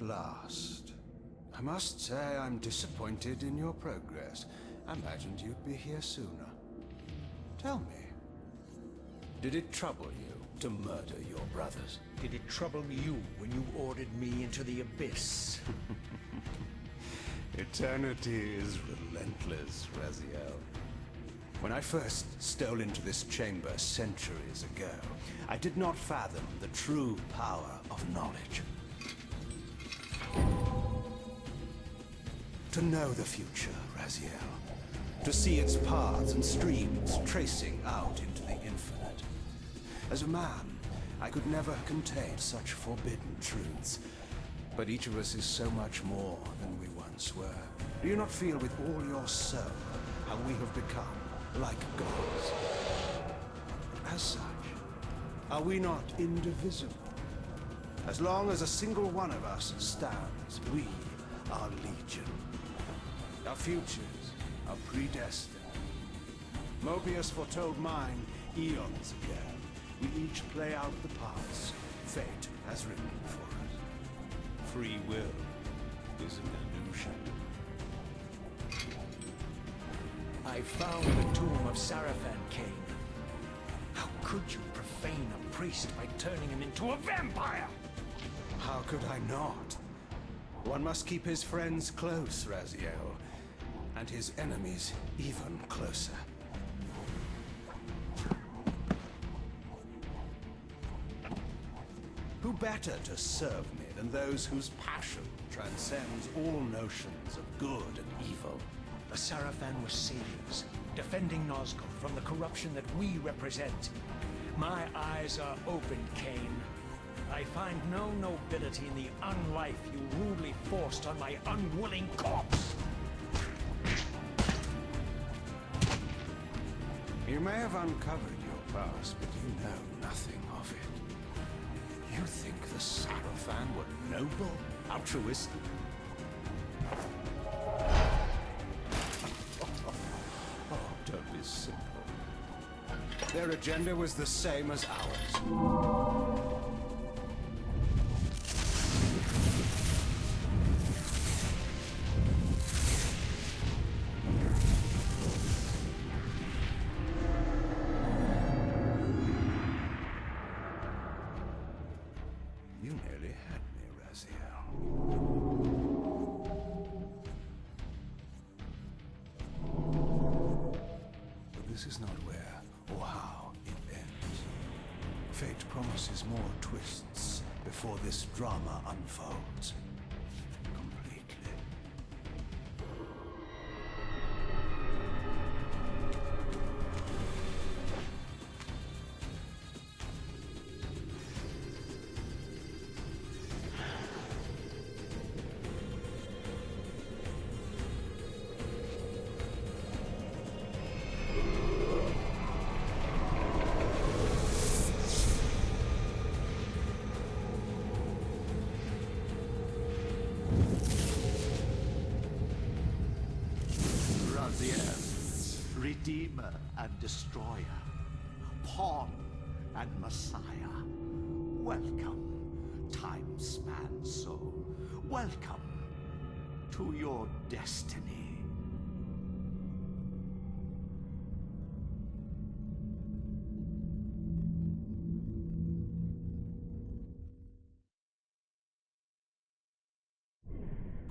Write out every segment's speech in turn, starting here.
at last. I must say I'm disappointed in your progress. I imagined you'd be here sooner. Tell me, did it trouble you to murder your brothers? Did it trouble you when you ordered me into the abyss? Eternity is relentless, Raziel. When I first stole into this chamber centuries ago, I did not fathom the true power of knowledge. To know the future, Raziel. To see its paths and streams tracing out into the infinite. As a man, I could never contain such forbidden truths. But each of us is so much more than we once were. Do you not feel with all your soul how we have become like gods? As such, are we not indivisible? As long as a single one of us stands, we are legion. Our futures are predestined. Mobius foretold mine eons ago. We each play out the parts fate has written for us. Free will is an illusion. I found the tomb of Sarafan Kain. How could you profane a priest by turning him into a vampire? How could I not? One must keep his friends close, Raziel, and his enemies even closer. Who better to serve me than those whose passion transcends all notions of good and evil? The Sarafan were saviors, defending Nosgoth from the corruption that we represent. My eyes are open, Kain. I find no nobility in the unlife you rudely forced on my unwilling corpse. You may have uncovered your past, but you know nothing of it. You think the Sarafan were noble, altruistic? Oh, don't be simple. Their agenda was the same as ours. You nearly had me, Raziel. But this is not where or how it ends. Fate promises more twists before this drama unfolds completely. Redeemer and Destroyer, Pawn and Messiah. Welcome, time-span soul. Welcome to your destiny.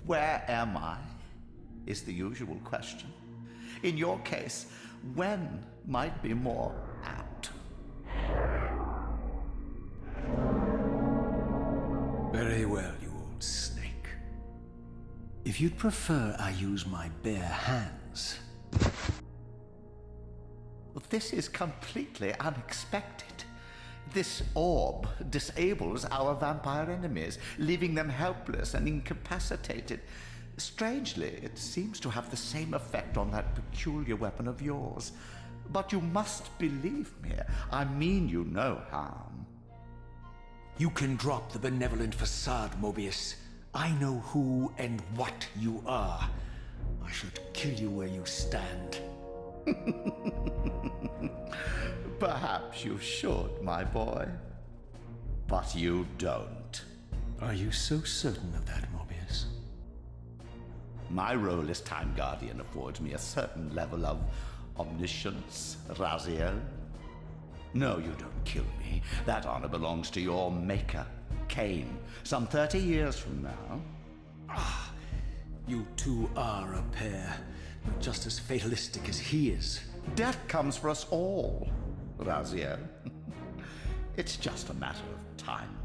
Where am I? Is the usual question. In your case, when might be more apt. Very well, you old snake. If you'd prefer I use my bare hands. This is completely unexpected. This orb disables our vampire enemies, leaving them helpless and incapacitated. Strangely, it seems to have the same effect on that peculiar weapon of yours. But you must believe me. I mean you no harm. You can drop the benevolent facade, Mobius. I know who and what you are. I should kill you where you stand. Perhaps you should, my boy. But you don't. Are you so certain of that, Morbius? My role as Time Guardian affords me a certain level of omniscience, Raziel. No, you don't kill me. That honor belongs to your maker, Kain, some 30 years from now. Ah, you two are a pair, but just as fatalistic as he is. Death comes for us all, Raziel. It's just a matter of time.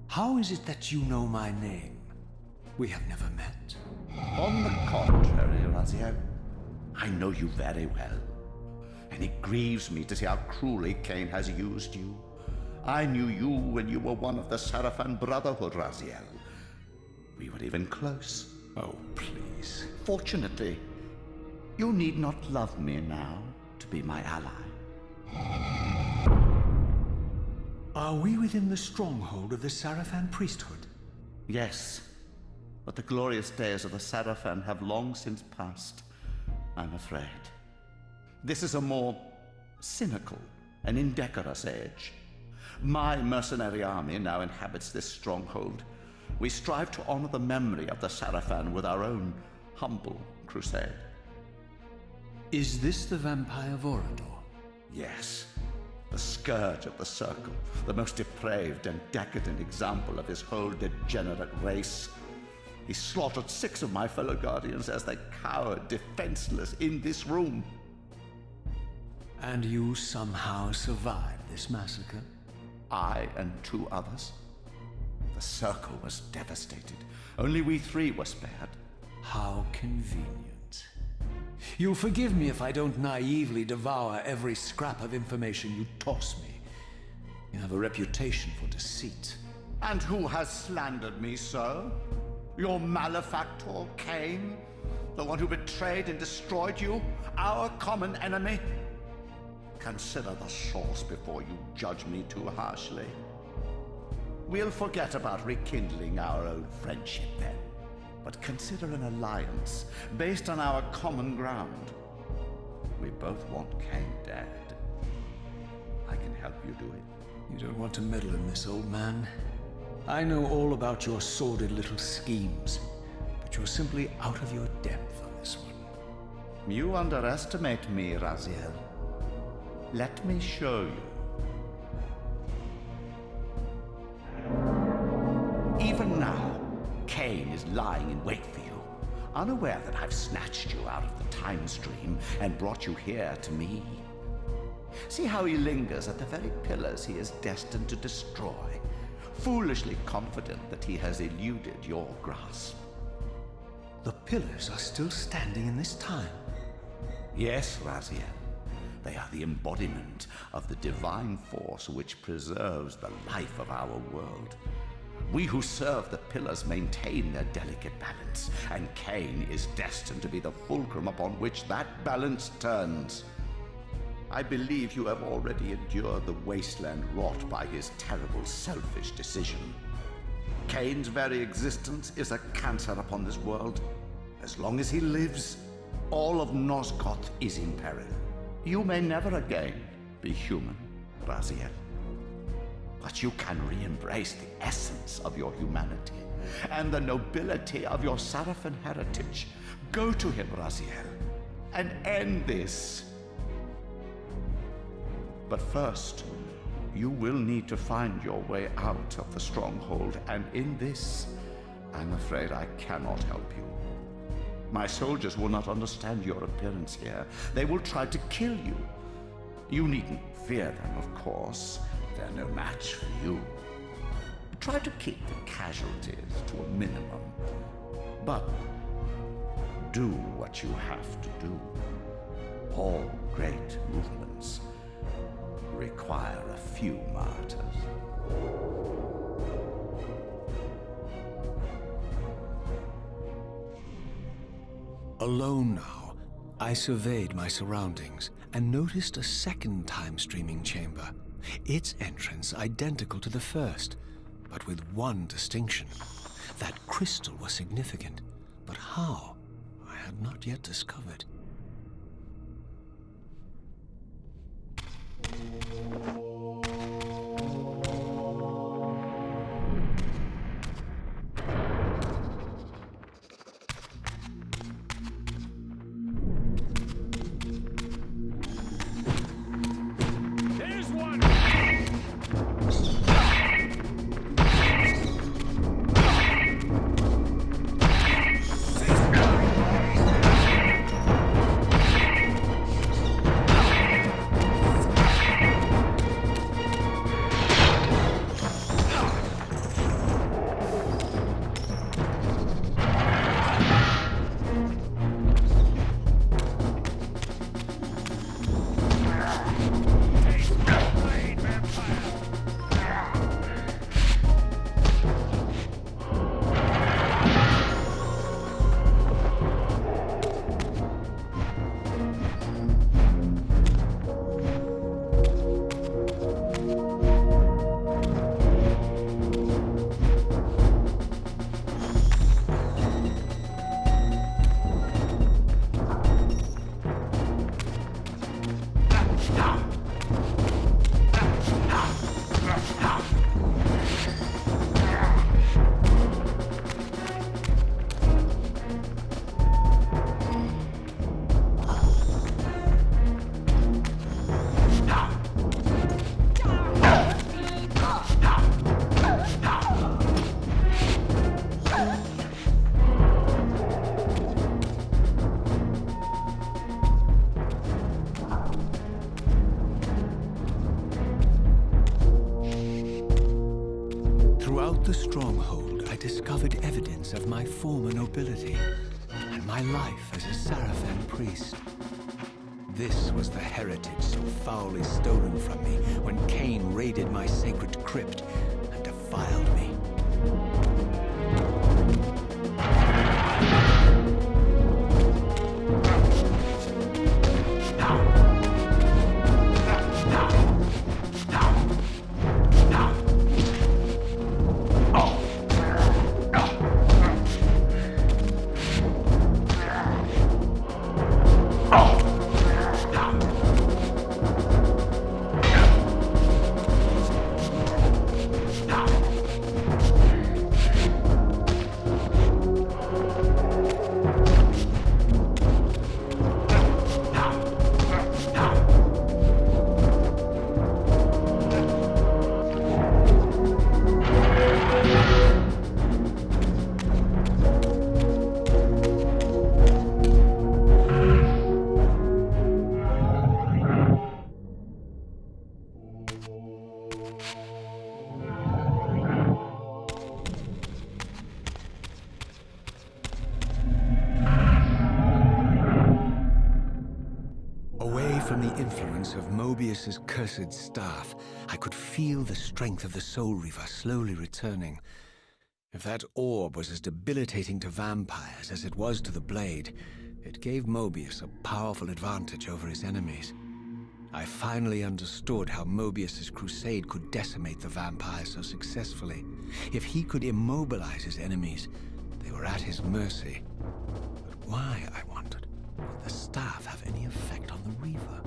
How is it that you know my name? We have never met. On the contrary, Raziel, I know you very well. And it grieves me to see how cruelly Kain has used you. I knew you when you were one of the Sarafan Brotherhood, Raziel. We were even close. Oh, please. Fortunately, you need not love me now to be my ally. Are we within the stronghold of the Sarafan priesthood? Yes, but the glorious days of the Sarafan have long since passed, I'm afraid. This is a more cynical and indecorous age. My mercenary army now inhabits this stronghold. We strive to honor the memory of the Sarafan with our own humble crusade. Is this the vampire Vorador? Yes, the scourge of the Circle, the most depraved and decadent example of his whole degenerate race. He slaughtered 6 of my fellow Guardians as they cowered defenseless in this room. And you somehow survived this massacre? I and 2 others. The Circle was devastated. Only we 3 were spared. How convenient. You'll forgive me if I don't naively devour every scrap of information you toss me. You have a reputation for deceit. And who has slandered me so? Your malefactor, Kain? The one who betrayed and destroyed you? Our common enemy? Consider the source before you judge me too harshly. We'll forget about rekindling our old friendship then. But consider an alliance based on our common ground. We both want Kain dead. I can help you do it. You don't want to meddle in this, old man. I know all about your sordid little schemes, but you're simply out of your depth on this one. You underestimate me, Raziel. Let me show you. Even now, Kain is lying in wait for you, unaware that I've snatched you out of the time stream and brought you here to me. See how he lingers at the very pillars he is destined to destroy, foolishly confident that he has eluded your grasp. The pillars are still standing in this time. Yes, Raziel. They are the embodiment of the divine force which preserves the life of our world. We who serve the pillars maintain their delicate balance, and Kain is destined to be the fulcrum upon which that balance turns. I believe you have already endured the wasteland wrought by his terrible, selfish decision. Kain's very existence is a cancer upon this world. As long as he lives, all of Nosgoth is in peril. You may never again be human, Raziel. But you can re-embrace the essence of your humanity and the nobility of your Sarafan heritage. Go to him, Raziel, and end this. But first, you will need to find your way out of the stronghold, and in this, I'm afraid I cannot help you. My soldiers will not understand your appearance here. They will try to kill you. You needn't fear them, of course. They're no match for you. Try to keep the casualties to a minimum. But do what you have to do. All great movements require a few martyrs. Alone now, I surveyed my surroundings and noticed a second time-streaming chamber. Its entrance identical to the first, but with one distinction. That crystal was significant, but how? I had not yet discovered. Throughout the stronghold, I discovered evidence of my former nobility and my life as a Sarafan priest. This was the heritage so foully stolen from me when Kain raided my sacred crypt and defiled me. From the influence of Mobius's cursed staff, I could feel the strength of the Soul Reaver slowly returning. If that orb was as debilitating to vampires as it was to the blade, it gave Mobius a powerful advantage over his enemies. I finally understood how Mobius's crusade could decimate the vampires so successfully. If he could immobilize his enemies, they were at his mercy. But why, I wondered, would the staff have any effect on the Reaver?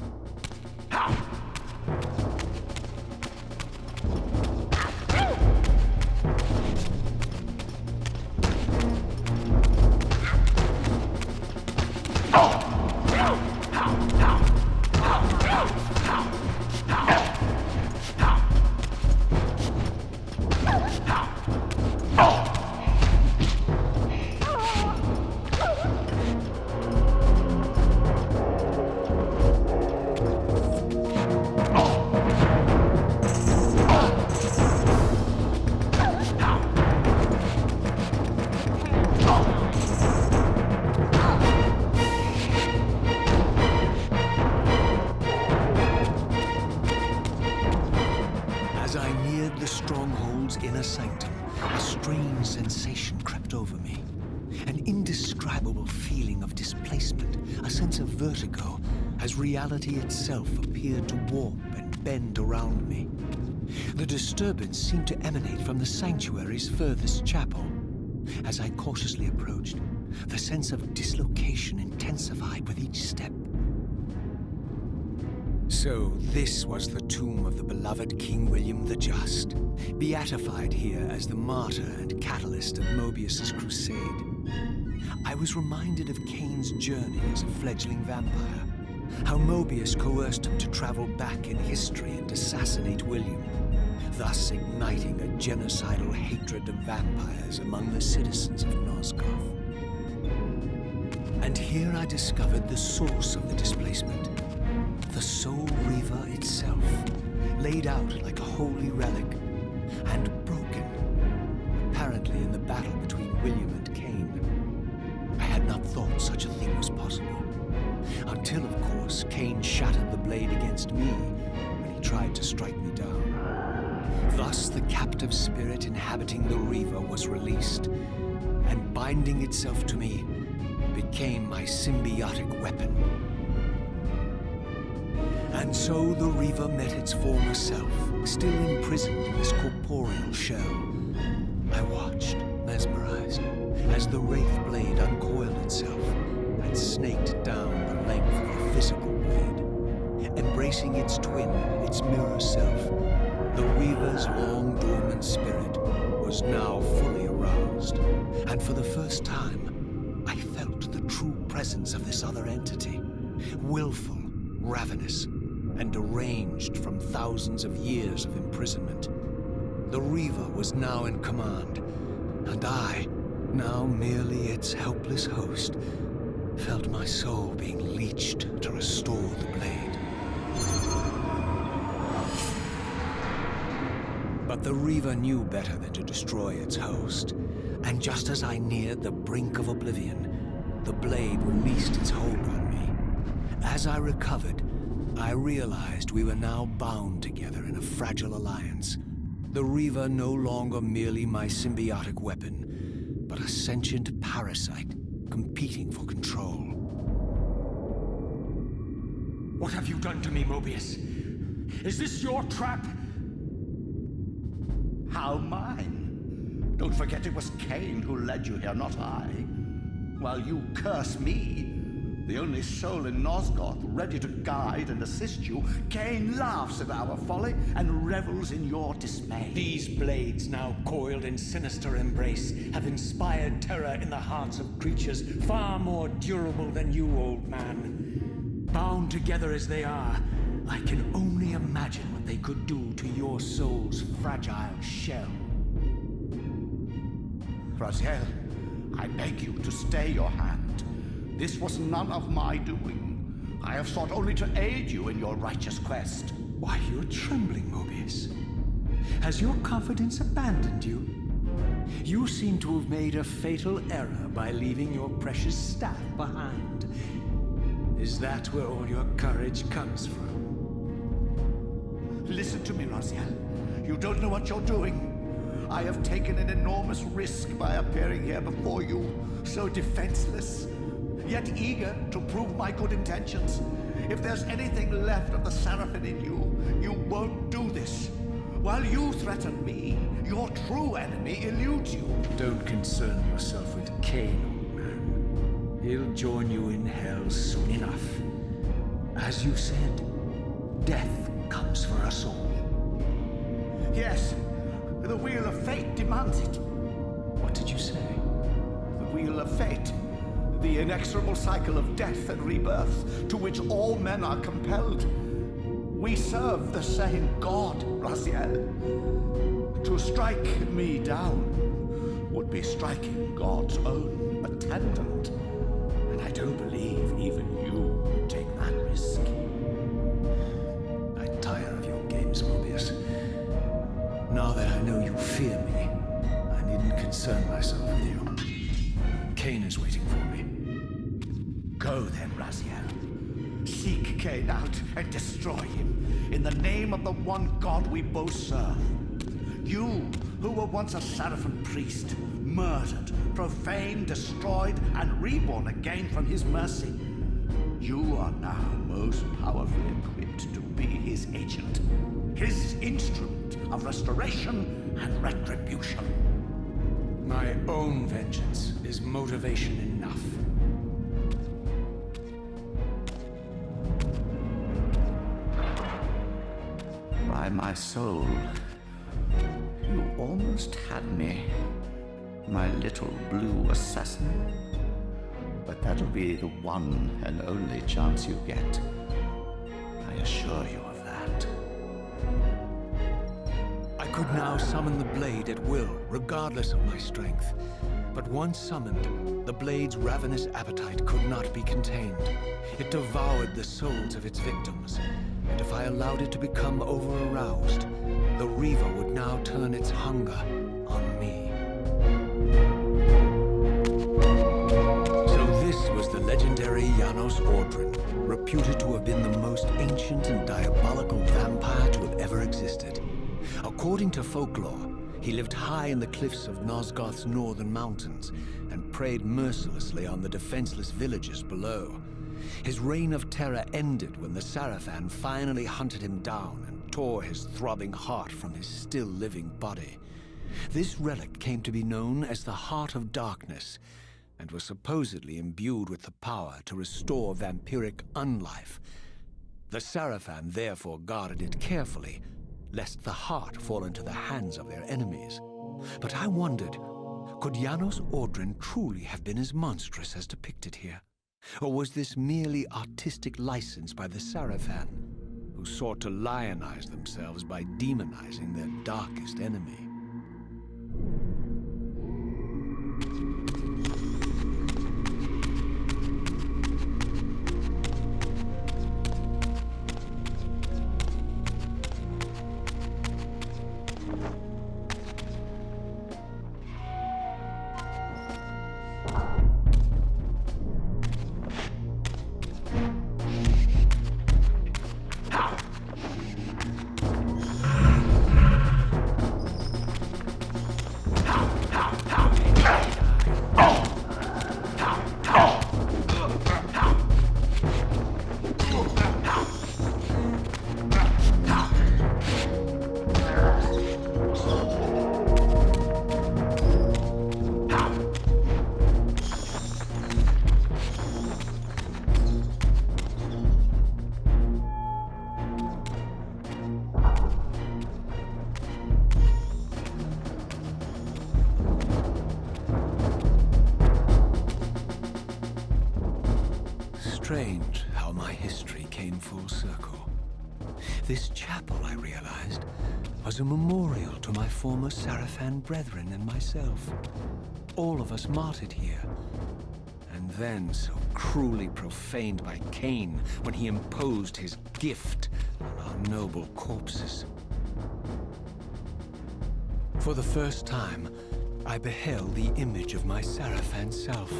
Vertigo, as reality itself appeared to warp and bend around me. The disturbance seemed to emanate from the sanctuary's furthest chapel. As I cautiously approached, the sense of dislocation intensified with each step. So this was the tomb of the beloved King William the Just, beatified here as the martyr and catalyst of Mobius's crusade. I was reminded of Kain's journey as a fledgling vampire, how Mobius coerced him to travel back in history and assassinate William, thus igniting a genocidal hatred of vampires among the citizens of Nosgoth. And here I discovered the source of the displacement, the Soul Reaver itself, laid out like a holy relic, and broken, apparently in the battle between William and Kain. I had not thought such a thing was possible. Until, of course, Kain shattered the blade against me when he tried to strike me down. Thus, the captive spirit inhabiting the Reaver was released, and binding itself to me became my symbiotic weapon. And so the Reaver met its former self, still imprisoned in this corporeal shell. I watched, mesmerized, as the Wraith blade uncoiled itself and snaked down the length of the physical blade. Embracing its twin, its mirror self, the Reaver's long-dormant spirit was now fully aroused, and for the first time, I felt the true presence of this other entity, willful, ravenous, and deranged from thousands of years of imprisonment. The Reaver was now in command, and I, now merely its helpless host, felt my soul being leached to restore the blade. But the Reaver knew better than to destroy its host. And just as I neared the brink of oblivion, the blade released its hold on me. As I recovered, I realized we were now bound together in a fragile alliance. The Reaver no longer merely my symbiotic weapon, but a sentient parasite competing for control. What have you done to me, Mobius? Is this your trap? How mine? Don't forget it was Kain who led you here, not I. While you curse me, the only soul in Nosgoth ready to guide and assist you, Kain laughs at our folly and revels in your dismay. These blades, now coiled in sinister embrace, have inspired terror in the hearts of creatures far more durable than you, old man. Bound together as they are, I can only imagine what they could do to your soul's fragile shell. Raziel, I beg you to stay your hand. This was none of my doing. I have sought only to aid you in your righteous quest. Why, you're trembling, Mobius. Has your confidence abandoned you? You seem to have made a fatal error by leaving your precious staff behind. Is that where all your courage comes from? Listen to me, Raziel. You don't know what you're doing. I have taken an enormous risk by appearing here before you, so defenseless, yet eager to prove my good intentions. If there's anything left of the Seraphim in you, you won't do this. While you threaten me, your true enemy eludes you. Don't concern yourself with Kain, old man. He'll join you in hell soon enough. As you said, death comes for us all. Yes, the wheel of fate demands it. What did you say? The wheel of fate. The inexorable cycle of death and rebirth to which all men are compelled. We serve the same God, Raziel. To strike me down would be striking God's own attendant. And I don't believe even you would take that risk. I tire of your games, Mobius. Now that I know you fear me, I needn't concern myself with you. Kain is waiting for me. Go then, Raziel. Seek Kain out and destroy him in the name of the one God we both serve. You, who were once a Seraphim priest, murdered, profaned, destroyed, and reborn again from his mercy. You are now most powerfully equipped to be his agent, his instrument of restoration and retribution. My own vengeance is motivation enough. By my soul, you almost had me, my little blue assassin. But that'll be the one and only chance you get. I assure you of that. I could now summon the blade at will, regardless of my strength. But once summoned, the blade's ravenous appetite could not be contained. It devoured the souls of its victims, and if I allowed it to become over-aroused, the Reaver would now turn its hunger on me. So this was the legendary Janos Ordrin, reputed to have been the most ancient and diabolical vampire to have ever existed. According to folklore, he lived high in the cliffs of Nosgoth's northern mountains and preyed mercilessly on the defenseless villages below. His reign of terror ended when the Seraphim finally hunted him down and tore his throbbing heart from his still-living body. This relic came to be known as the Heart of Darkness, and was supposedly imbued with the power to restore vampiric unlife. The Seraphim therefore guarded it carefully, lest the heart fall into the hands of their enemies. But I wondered, could Janos Ordrin truly have been as monstrous as depicted here? Or was this merely artistic license by the Seraphim, who sought to lionize themselves by demonizing their darkest enemy? Strange how my history came full circle. This chapel, I realized, was a memorial to my former Sarafan brethren and myself. All of us martyred here. And then so cruelly profaned by Kain when he imposed his gift on our noble corpses. For the first time, I beheld the image of my Sarafan self,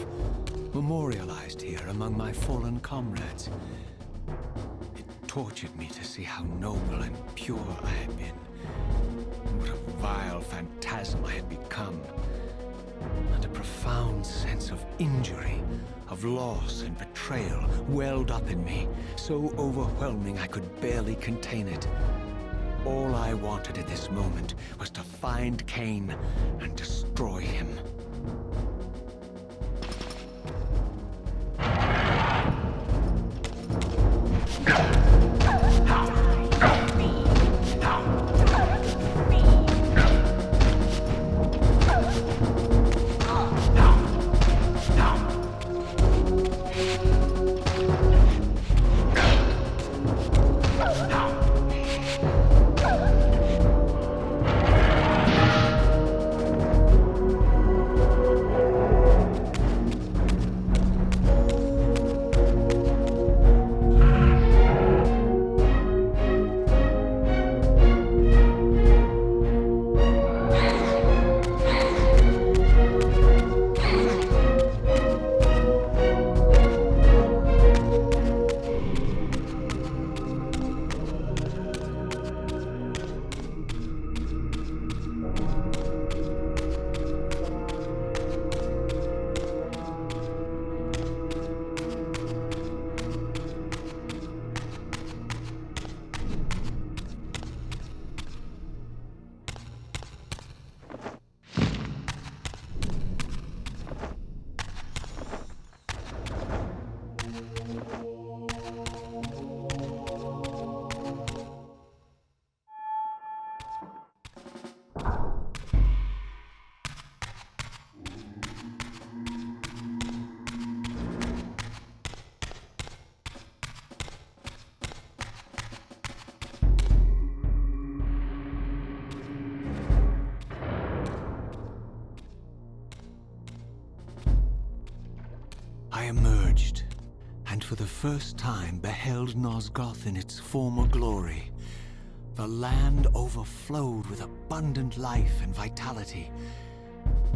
memorialized here among my fallen comrades. It tortured me to see how noble and pure I had been. What a vile phantasm I had become. And a profound sense of injury, of loss and betrayal welled up in me, so overwhelming I could barely contain it. All I wanted at this moment was to find Kain and destroy him. I emerged, and for the first time beheld Nosgoth in its former glory. The land overflowed with abundant life and vitality,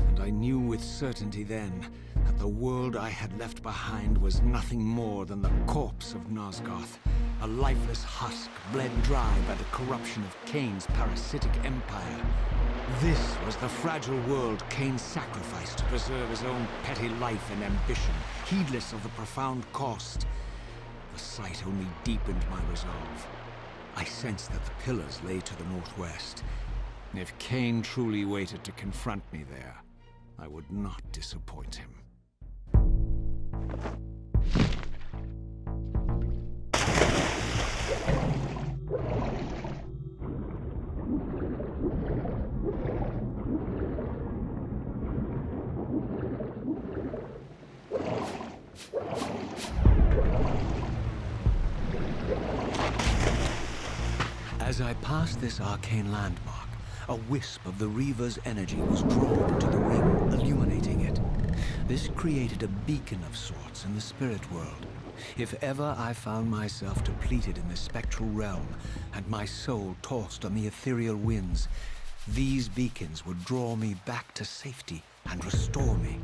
and I knew with certainty then that the world I had left behind was nothing more than the corpse of Nosgoth, a lifeless husk bled dry by the corruption of Kain's parasitic empire. This was the fragile world Kain sacrificed to preserve his own petty life and ambition, heedless of the profound cost. The sight only deepened my resolve. I sensed that the pillars lay to the northwest. If Kain truly waited to confront me there, I would not disappoint him. As I passed this arcane landmark, a wisp of the Reaver's energy was drawn to the ring, illuminating it. This created a beacon of sorts in the spirit world. If ever I found myself depleted in the spectral realm, and my soul tossed on the ethereal winds, These beacons would draw me back to safety and restore me.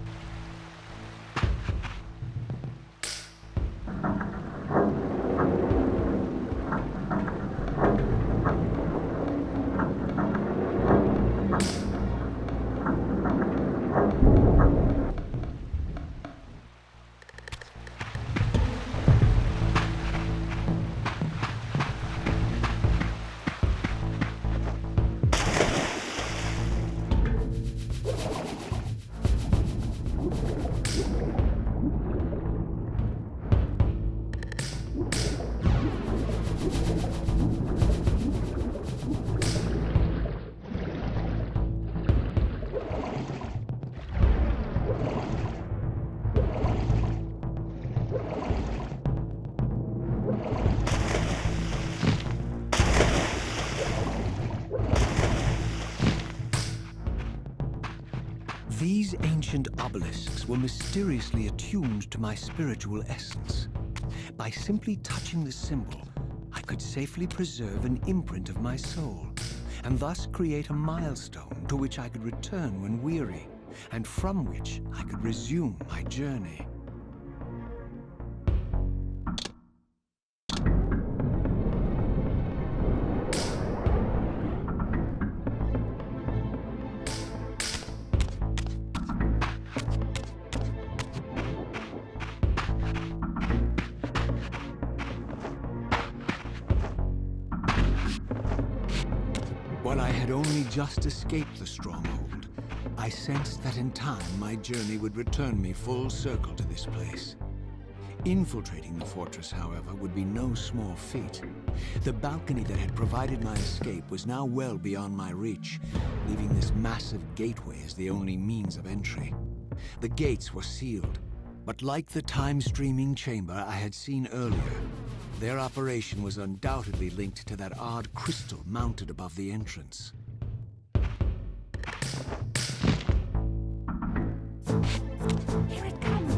These ancient obelisks were mysteriously attuned to my spiritual essence. By simply touching the symbol, I could safely preserve an imprint of my soul, and thus create a milestone to which I could return when weary, and from which I could resume my journey. While I had only just escaped the stronghold, I sensed that in time my journey would return me full circle to this place. Infiltrating the fortress, however, would be no small feat. The balcony that had provided my escape was now well beyond my reach, leaving this massive gateway as the only means of entry. The gates were sealed, but like the time-streaming chamber I had seen earlier, their operation was undoubtedly linked to that odd crystal mounted above the entrance. Here it comes!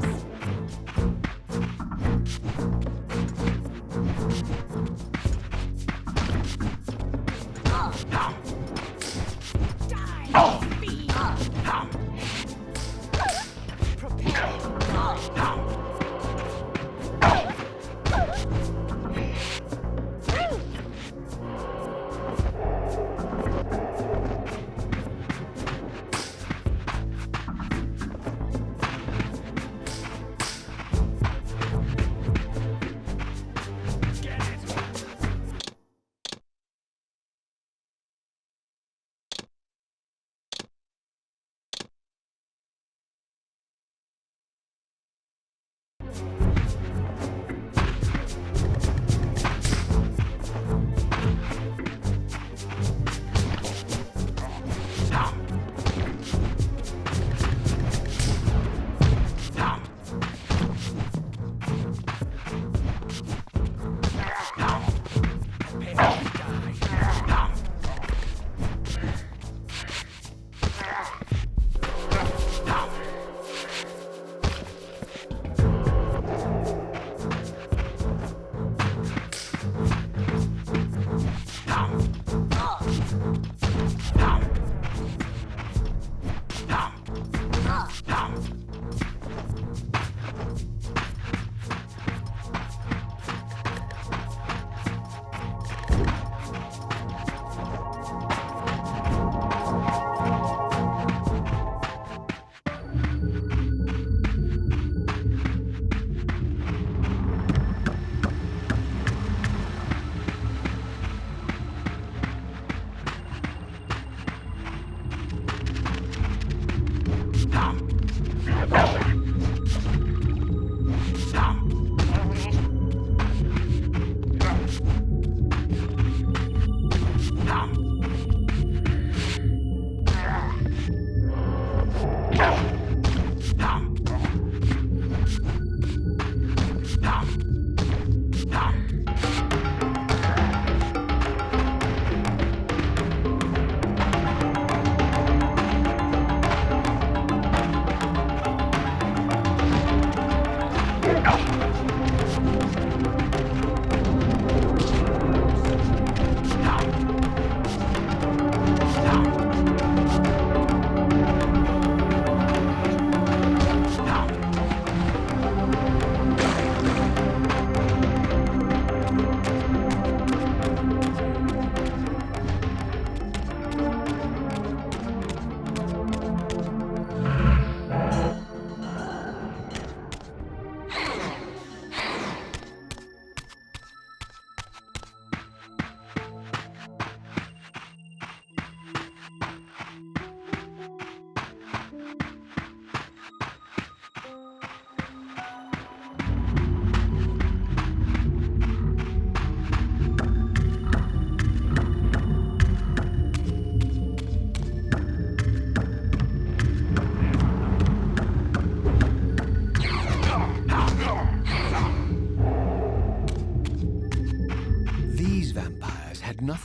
Die! Be! Prepare!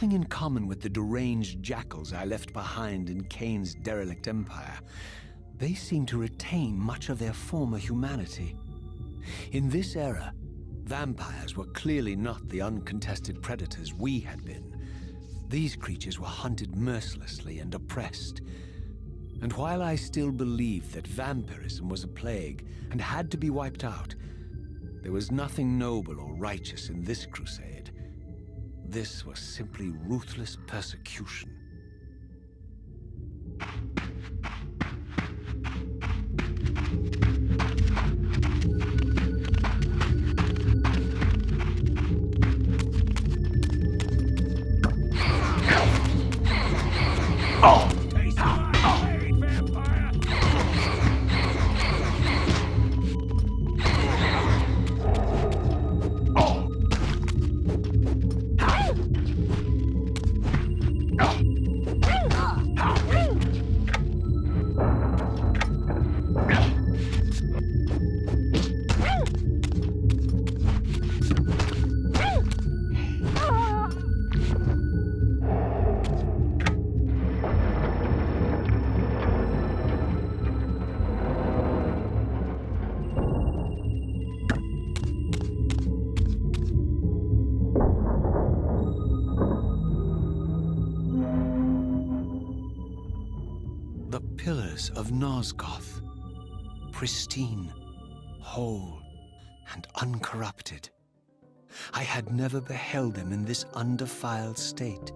nothing in common with the deranged jackals I left behind in Kain's derelict empire, they seem to retain much of their former humanity. In this era, vampires were clearly not the uncontested predators we had been. These creatures were hunted mercilessly and oppressed. And while I still believed that vampirism was a plague and had to be wiped out, there was nothing noble or righteous in this crusade. This was simply ruthless persecution. Pillars of Nosgoth, pristine, whole, and uncorrupted. I had never beheld them in this undefiled state,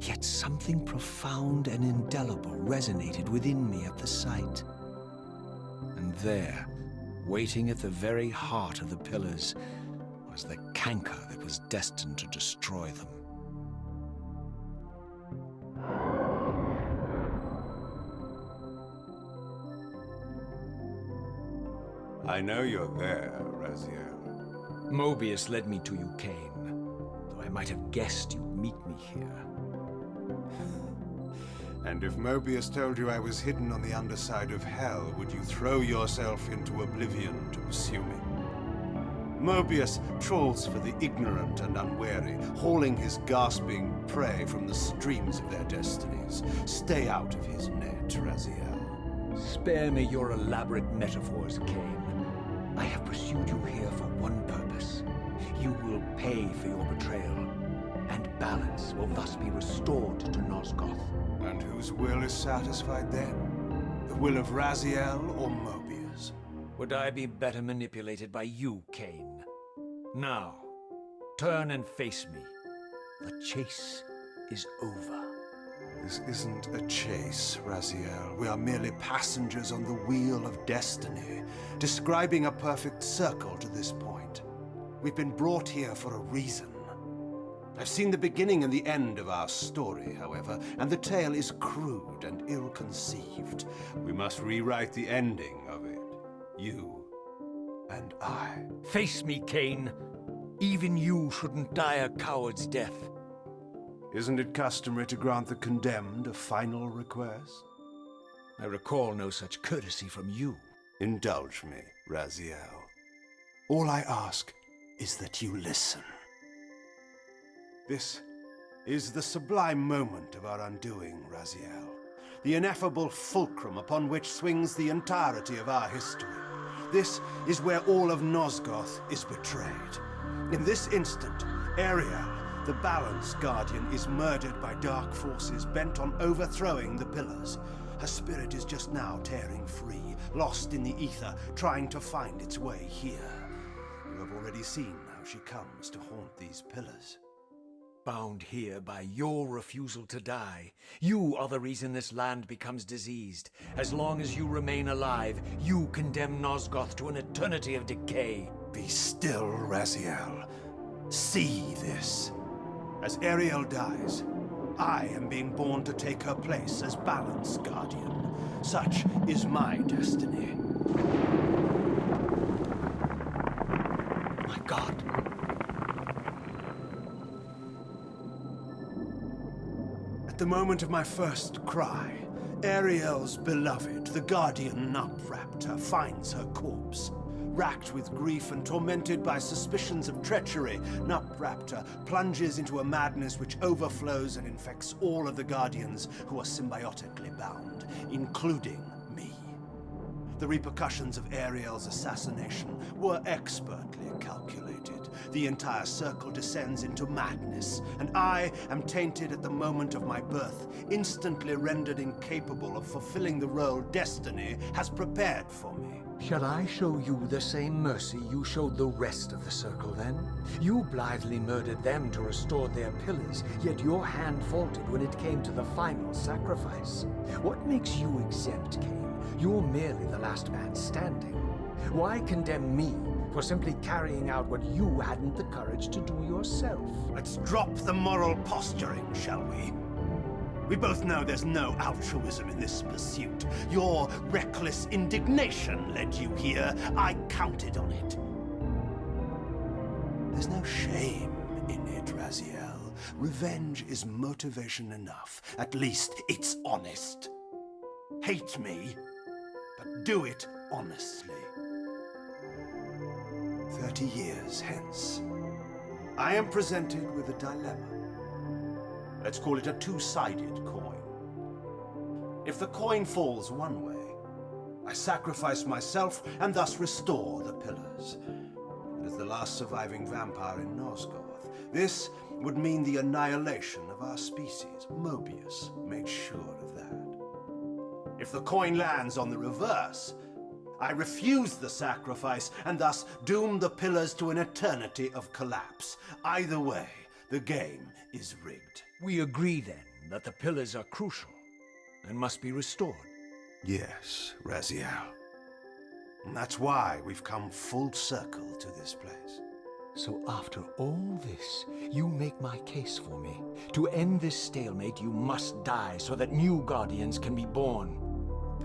yet something profound and indelible resonated within me at the sight. And there, waiting at the very heart of the pillars, was the canker that was destined to destroy them. I know you're there, Raziel. Mobius led me to you, Kain, though I might have guessed you'd meet me here. And if Mobius told you I was hidden on the underside of hell, would you throw yourself into oblivion to pursue me? Mobius trawls for the ignorant and unwary, hauling his gasping prey from the streams of their destinies. Stay out of his net, Raziel. Spare me your elaborate metaphors, Kain. I have pursued you here for one purpose. You will pay for your betrayal, and balance will thus be restored to Nosgoth. And whose will is satisfied then? The will of Raziel or Mobius? Would I be better manipulated by you, Kain? Now, turn and face me. The chase is over. This isn't a chase, Raziel. We are merely passengers on the wheel of destiny, describing a perfect circle to this point. We've been brought here for a reason. I've seen the beginning and the end of our story, however, and the tale is crude and ill-conceived. We must rewrite the ending of it. You and I. Face me, Kain. Even you shouldn't die a coward's death. Isn't it customary to grant the condemned a final request? I recall no such courtesy from you. Indulge me, Raziel. All I ask is that you listen. This is the sublime moment of our undoing, Raziel. The ineffable fulcrum upon which swings the entirety of our history. This is where all of Nosgoth is betrayed. In this instant, Ariel, the Balance Guardian, is murdered by dark forces bent on overthrowing the pillars. Her spirit is just now tearing free, lost in the ether, trying to find its way here. You have already seen how she comes to haunt these pillars. Bound here by your refusal to die. You are the reason this land becomes diseased. As long as you remain alive, you condemn Nosgoth to an eternity of decay. Be still, Raziel. See this. As Ariel dies, I am being born to take her place as Balance Guardian. Such is my destiny. My God. At the moment of my first cry, Ariel's beloved, the Guardian, upwrapped her, finds her corpse. Racked with grief and tormented by suspicions of treachery, Nupraptor plunges into a madness which overflows and infects all of the Guardians who are symbiotically bound, including me. The repercussions of Ariel's assassination were expertly calculated. The entire circle descends into madness, and I am tainted at the moment of my birth, instantly rendered incapable of fulfilling the role destiny has prepared for me. Shall I show you the same mercy you showed the rest of the circle, then? You blithely murdered them to restore their pillars, yet your hand faltered when it came to the final sacrifice. What makes you exempt, Kain? You're merely the last man standing. Why condemn me for simply carrying out what you hadn't the courage to do yourself? Let's drop the moral posturing, shall we? We both know there's no altruism in this pursuit. Your reckless indignation led you here. I counted on it. There's no shame in it, Raziel. Revenge is motivation enough. At least it's honest. Hate me, but do it honestly. 30 years hence, I am presented with a dilemma. Let's call it a two-sided coin. If the coin falls one way, I sacrifice myself and thus restore the pillars. And as the last surviving vampire in Nosgoth, this would mean the annihilation of our species. Mobius made sure of that. If the coin lands on the reverse, I refuse the sacrifice and thus doom the pillars to an eternity of collapse. Either way, the game is rigged. We agree, then, that the pillars are crucial and must be restored. Yes, Raziel. And that's why we've come full circle to this place. So after all this, you make my case for me. To end this stalemate, you must die so that new Guardians can be born.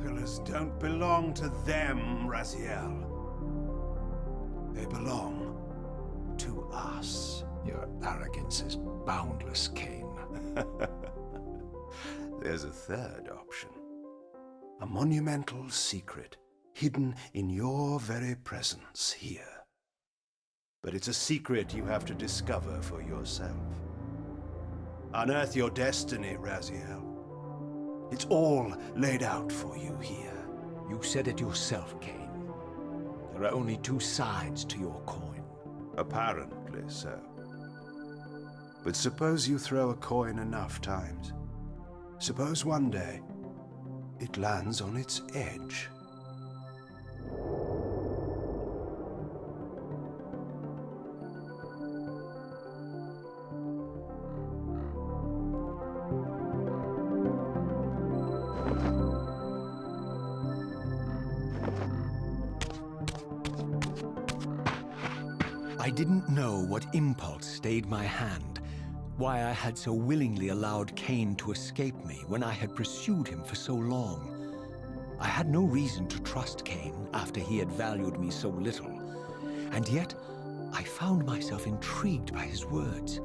Pillars don't belong to them, Raziel. They belong to us. Your arrogance is boundless, Kain. There's a third option. A monumental secret, hidden in your very presence here. But it's a secret you have to discover for yourself. Unearth your destiny, Raziel. It's all laid out for you here. You said it yourself, Kain. There are only two sides to your coin. Apparently so. But suppose you throw a coin enough times. Suppose one day it lands on its edge. I didn't know what impulse stayed my hand, why I had so willingly allowed Kain to escape me when I had pursued him for so long. I had no reason to trust Kain after he had valued me so little, and yet I found myself intrigued by his words.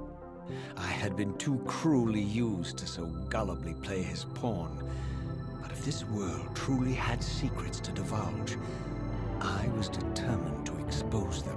I had been too cruelly used to so gullibly play his pawn, but if this world truly had secrets to divulge, I was determined to expose them.